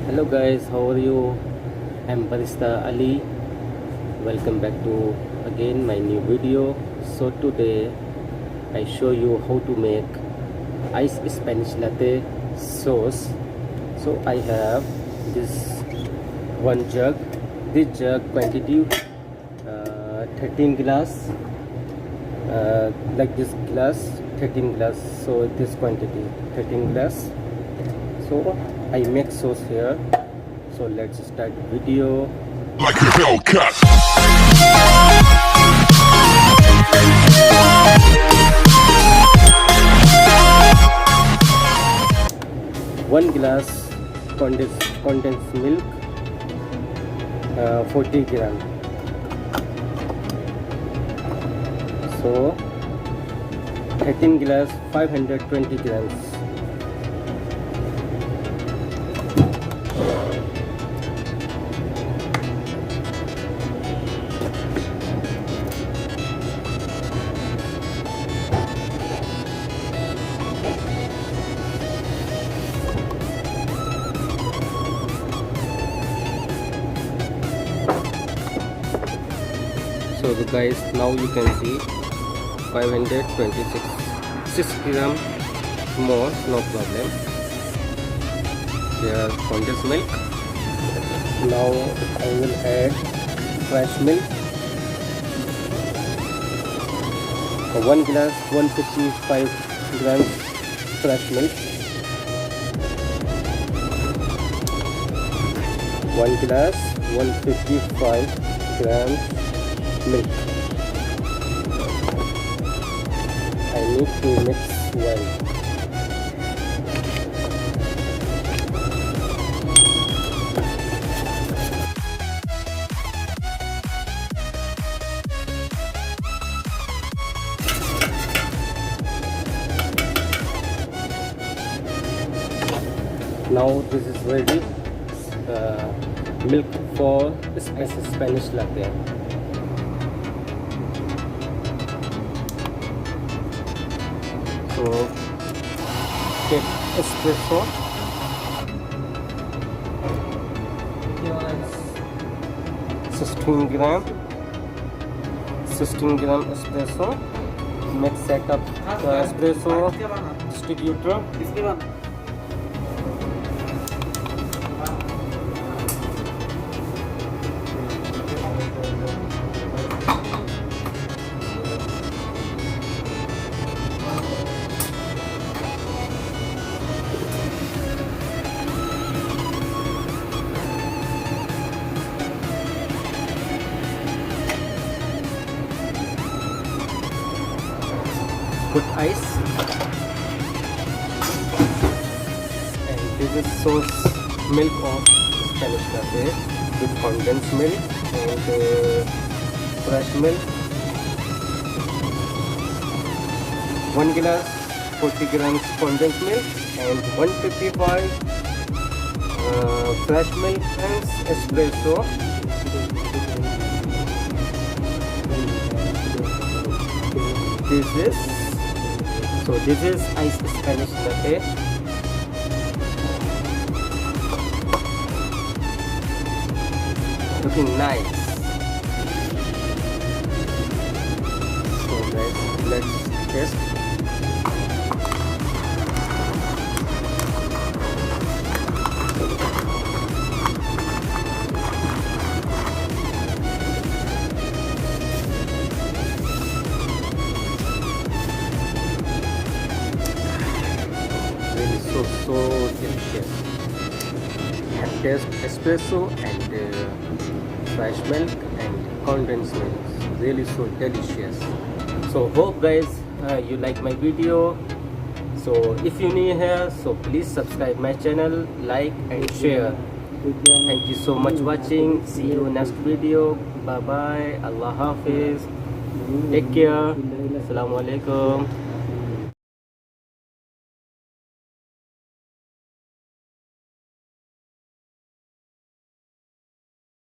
Hello guys, how are you? I'm Barista Ali. Welcome back to again my new video. So today I show you how to make iced Spanish latte sauce. So I have this one jug. This jug quantity 13 glass. Like this glass 13 glass. So this quantity 13 glass. So I make sauce here. So let's start video. Like a Hellcat. One glass condensed milk, 40 gram. So 13 glass, 520 grams. So guys, now you can see 526 6 gram more, no problem. Here condensed milk. Now I will add fresh milk. 1 glass 155 grams fresh milk. 1 glass 155 grams milk. I need to mix well. Now this is ready. Milk for Spanish latte. So take espresso. 16 gram espresso. Next set up the espresso distributor. Put ice, and this is sauce milk of Spanish latte with condensed milk and fresh milk. 1 glass 40 grams condensed milk and 155 fresh milk and espresso. This is iced Spanish latte. Looking nice. So guys, let's test. So delicious. And taste espresso and fresh milk and condensed milk. Really so delicious. So hope guys you like my video. So if you new here, so please subscribe my channel, like and share. Thank you so much watching. See you next video. Bye bye. Allah Hafiz. Take care. Assalamu alaikum.